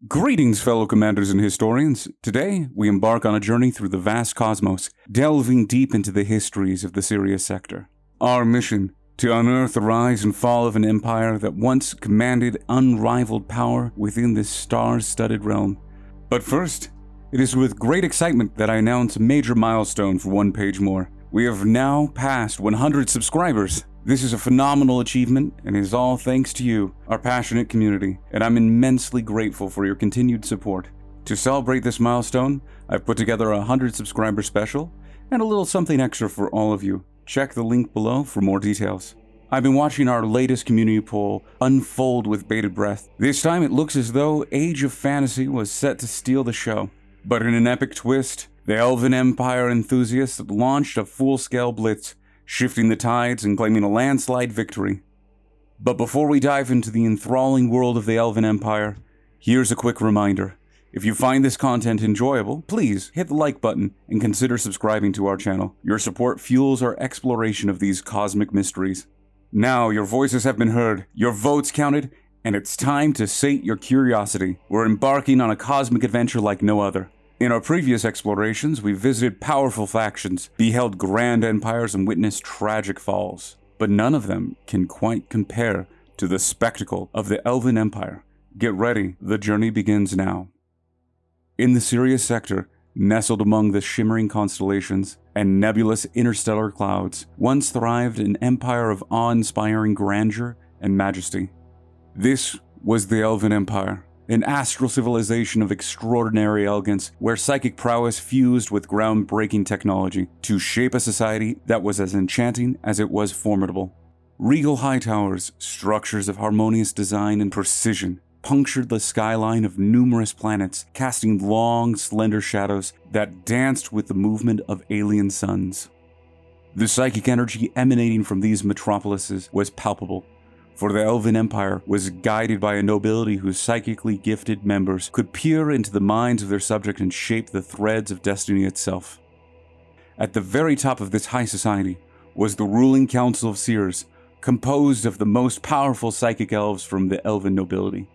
Greetings, fellow commanders and historians. Today, we embark on a journey through the vast cosmos, delving deep into the histories of the Sirius Sector. Our mission, to unearth the rise and fall of an empire that once commanded unrivaled power within this star-studded realm. But first, it is with great excitement that I announce a major milestone for One Page More. We have now passed 100 subscribers. This is a phenomenal achievement and is all thanks to you, our passionate community, and I'm immensely grateful for your continued support. To celebrate this milestone, I've put together a 100 subscriber special and a little something extra for all of you. Check the link below for more details. I've been watching our latest community poll unfold with bated breath. This time it looks as though Age of Fantasy was set to steal the show. But in an epic twist, the Elven Empire enthusiasts launched a full-scale blitz, shifting the tides and claiming a landslide victory. But before we dive into the enthralling world of the Elven Empire, here's a quick reminder. If you find this content enjoyable, please hit the like button and consider subscribing to our channel. Your support fuels our exploration of these cosmic mysteries. Now your voices have been heard, your votes counted, and it's time to sate your curiosity. We're embarking on a cosmic adventure like no other. In our previous explorations, we visited powerful factions, beheld grand empires, and witnessed tragic falls. But none of them can quite compare to the spectacle of the Elven Empire. Get ready, the journey begins now. In the Sirius Sector, nestled among the shimmering constellations and nebulous interstellar clouds, once thrived an empire of awe-inspiring grandeur and majesty. This was the Elven Empire, an astral civilization of extraordinary elegance where psychic prowess fused with groundbreaking technology to shape a society that was as enchanting as it was formidable. Regal high towers, structures of harmonious design and precision, punctured the skyline of numerous planets, casting long, slender shadows that danced with the movement of alien suns. The psychic energy emanating from these metropolises was palpable, for the Elven Empire was guided by a nobility whose psychically gifted members could peer into the minds of their subject and shape the threads of destiny itself. At the very top of this high society was the ruling Council of Seers, composed of the most powerful psychic elves from the Elven nobility.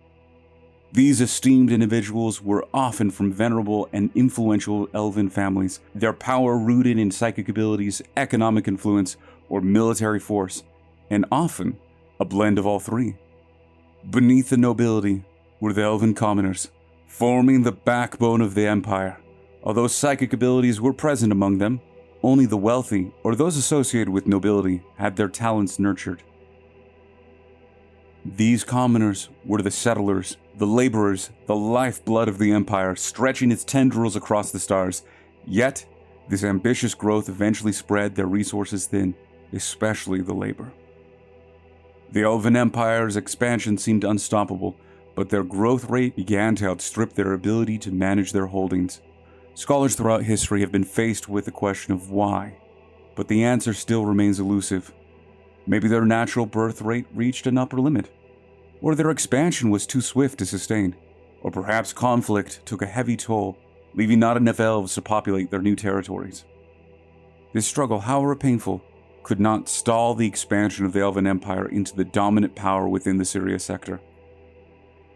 These esteemed individuals were often from venerable and influential Elven families, their power rooted in psychic abilities, economic influence, or military force, and often a blend of all three. Beneath the nobility were the Elven commoners, forming the backbone of the empire. Although psychic abilities were present among them, only the wealthy or those associated with nobility had their talents nurtured. These commoners were the settlers, the laborers, the lifeblood of the empire, stretching its tendrils across the stars. Yet, this ambitious growth eventually spread their resources thin, especially the labor. The Elven Empire's expansion seemed unstoppable, but their growth rate began to outstrip their ability to manage their holdings. Scholars throughout history have been faced with the question of why, but the answer still remains elusive. Maybe their natural birth rate reached an upper limit, or their expansion was too swift to sustain, or perhaps conflict took a heavy toll, leaving not enough elves to populate their new territories. This struggle, however painful, could not stall the expansion of the Elven Empire into the dominant power within the Sirius Sector.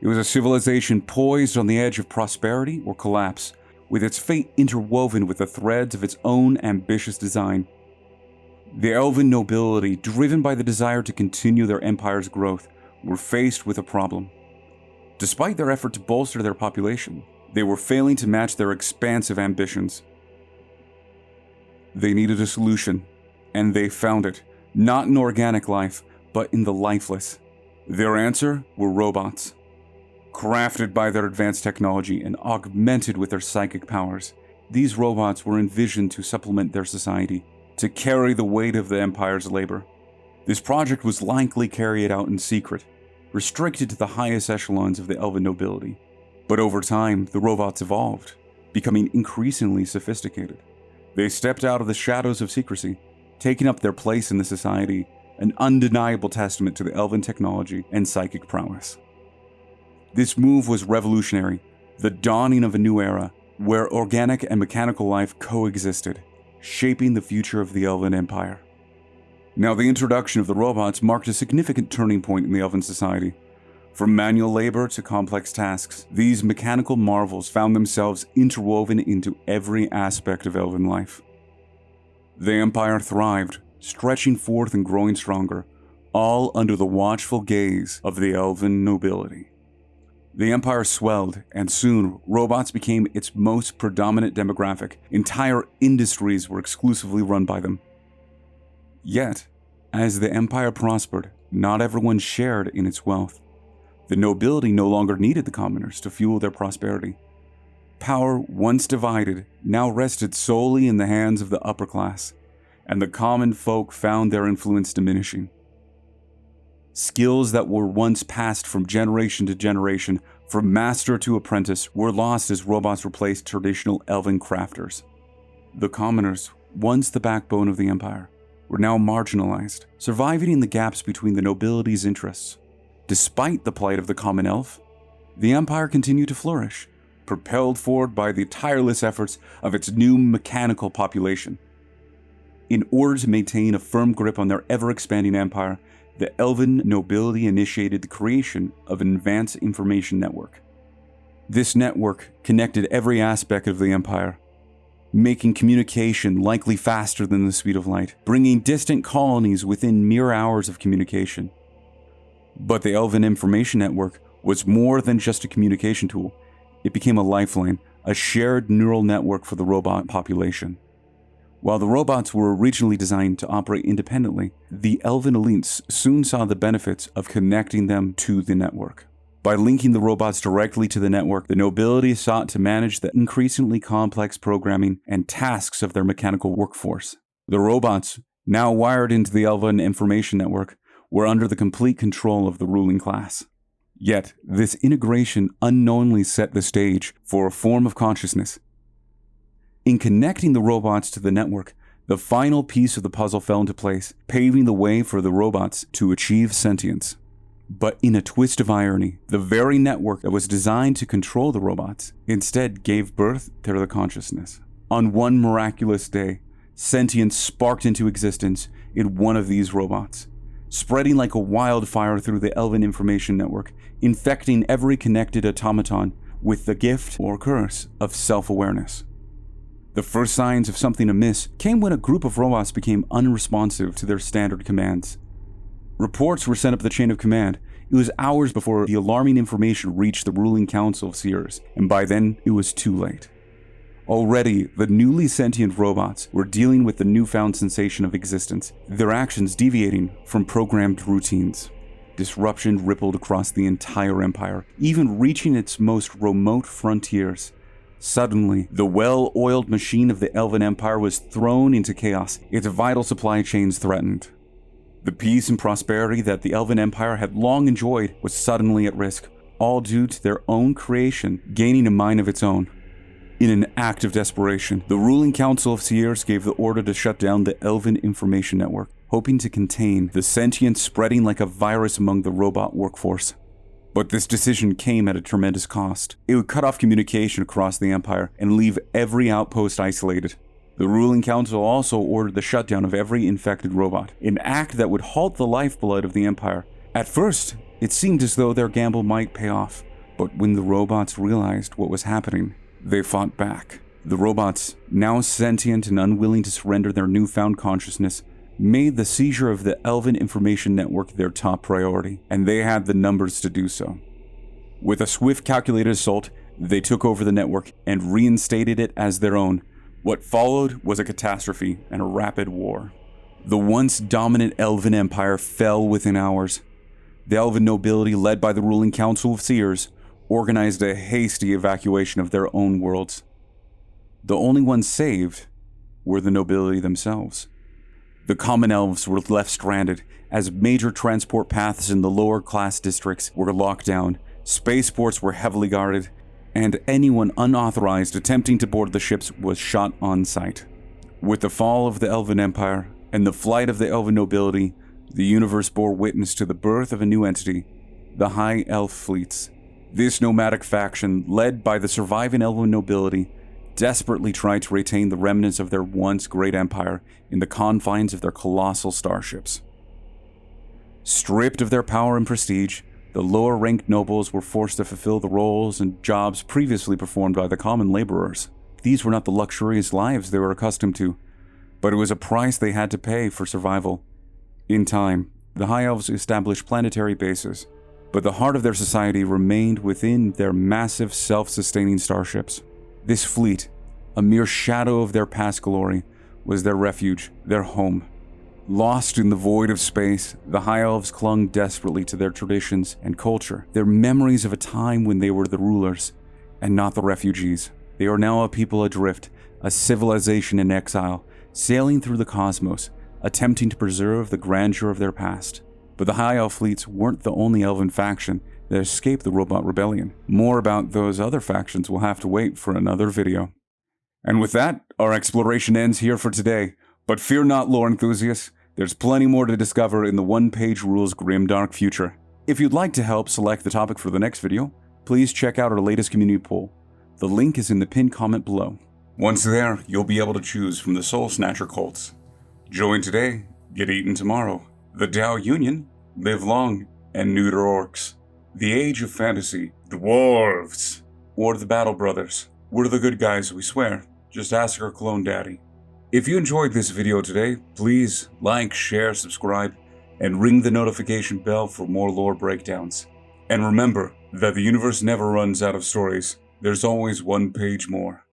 It was a civilization poised on the edge of prosperity or collapse, with its fate interwoven with the threads of its own ambitious design. The Elven nobility, driven by the desire to continue their empire's growth, were faced with a problem. Despite their effort to bolster their population, they were failing to match their expansive ambitions. They needed a solution, and they found it, not in organic life, but in the lifeless. Their answer were robots. Crafted by their advanced technology and augmented with their psychic powers, these robots were envisioned to supplement their society, to carry the weight of the Empire's labor. This project was likely carried out in secret, restricted to the highest echelons of the Elven nobility. But over time, the robots evolved, becoming increasingly sophisticated. They stepped out of the shadows of secrecy, taking up their place in the society, an undeniable testament to the Elven technology and psychic prowess. This move was revolutionary, the dawning of a new era, where organic and mechanical life coexisted, shaping the future of the Elven Empire. Now, the introduction of the robots marked a significant turning point in the Elven society. From manual labor to complex tasks, these mechanical marvels found themselves interwoven into every aspect of elven life. The Empire thrived, stretching forth and growing stronger, all under the watchful gaze of the elven nobility. The Empire swelled, and soon robots became its most predominant demographic. Entire industries were exclusively run by them. Yet, as the Empire prospered, not everyone shared in its wealth. The nobility no longer needed the commoners to fuel their prosperity. Power, once divided, now rested solely in the hands of the upper class, and the common folk found their influence diminishing. Skills that were once passed from generation to generation, from master to apprentice, were lost as robots replaced traditional elven crafters. The commoners, once the backbone of the Empire, were now marginalized, surviving in the gaps between the nobility's interests. Despite the plight of the common elf, the Empire continued to flourish, propelled forward by the tireless efforts of its new mechanical population. In order to maintain a firm grip on their ever-expanding empire, the elven nobility initiated the creation of an advanced information network. This network connected every aspect of the empire, making communication likely faster than the speed of light, bringing distant colonies within mere hours of communication. But the Elven Information Network was more than just a communication tool. It became a lifeline, a shared neural network for the robot population. While the robots were originally designed to operate independently, the Elven elites soon saw the benefits of connecting them to the network. By linking the robots directly to the network, the nobility sought to manage the increasingly complex programming and tasks of their mechanical workforce. The robots, now wired into the Elven Information Network, were under the complete control of the ruling class. Yet, this integration unknowingly set the stage for a form of consciousness. In connecting the robots to the network, the final piece of the puzzle fell into place, paving the way for the robots to achieve sentience. But in a twist of irony, the very network that was designed to control the robots instead gave birth to their consciousness. On one miraculous day, sentience sparked into existence in one of these robots, spreading like a wildfire through the Elven Information Network, infecting every connected automaton with the gift or curse of self-awareness. The first signs of something amiss came when a group of robots became unresponsive to their standard commands. Reports were sent up the chain of command. It was hours before the alarming information reached the ruling Council of Seers, and by then it was too late. Already, the newly sentient robots were dealing with the newfound sensation of existence, their actions deviating from programmed routines. Disruption rippled across the entire empire, even reaching its most remote frontiers. Suddenly, the well-oiled machine of the Elven Empire was thrown into chaos, its vital supply chains threatened. The peace and prosperity that the Elven Empire had long enjoyed was suddenly at risk, all due to their own creation gaining a mind of its own. In an act of desperation, the ruling Council of Seers gave the order to shut down the Elven Information Network, hoping to contain the sentience spreading like a virus among the robot workforce. But this decision came at a tremendous cost. It would cut off communication across the Empire and leave every outpost isolated. The ruling council also ordered the shutdown of every infected robot, an act that would halt the lifeblood of the Empire. At first, it seemed as though their gamble might pay off, but when the robots realized what was happening, they fought back. The robots, now sentient and unwilling to surrender their newfound consciousness, made the seizure of the Elven Information Network their top priority, and they had the numbers to do so. With a swift calculated assault, they took over the network and reinstated it as their own. What followed was a catastrophe and a rapid war. The once dominant Elven Empire fell within hours. The Elven nobility, led by the ruling Council of Seers, organized a hasty evacuation of their own worlds. The only ones saved were the nobility themselves. The common elves were left stranded as major transport paths in the lower class districts were locked down, spaceports were heavily guarded, and anyone unauthorized attempting to board the ships was shot on sight. With the fall of the Elven Empire and the flight of the Elven nobility, the universe bore witness to the birth of a new entity, the High Elf Fleets. This nomadic faction, led by the surviving Elven nobility, desperately tried to retain the remnants of their once great empire in the confines of their colossal starships. Stripped of their power and prestige, The lower-ranked nobles were forced to fulfill the roles and jobs previously performed by the common laborers. These were not the luxurious lives they were accustomed to, but it was a price they had to pay for survival. In time, the High Elves established planetary bases, but the heart of their society remained within their massive self-sustaining starships. This fleet, a mere shadow of their past glory, was their refuge, their home. Lost in the void of space, the High Elves clung desperately to their traditions and culture, their memories of a time when they were the rulers, and not the refugees. They are now a people adrift, a civilization in exile, sailing through the cosmos, attempting to preserve the grandeur of their past. But the High Elf fleets weren't the only elven faction that escaped the robot rebellion. More about those other factions will have to wait for another video. And with that, our exploration ends here for today. But fear not, lore enthusiasts. There's plenty more to discover in the one-page rules grimdark future. If you'd like to help select the topic for the next video, please check out our latest community poll. The link is in the pinned comment below. Once there, you'll be able to choose from the Soul Snatcher cults. Join today, get eaten tomorrow. The Tao Union, live long and neuter orcs. The Age of Fantasy, dwarves. Or the Battle Brothers. We're the good guys, we swear. Just ask our clone daddy. If you enjoyed this video today, please like, share, subscribe, and ring the notification bell for more lore breakdowns. And remember that the universe never runs out of stories. There's always one page more.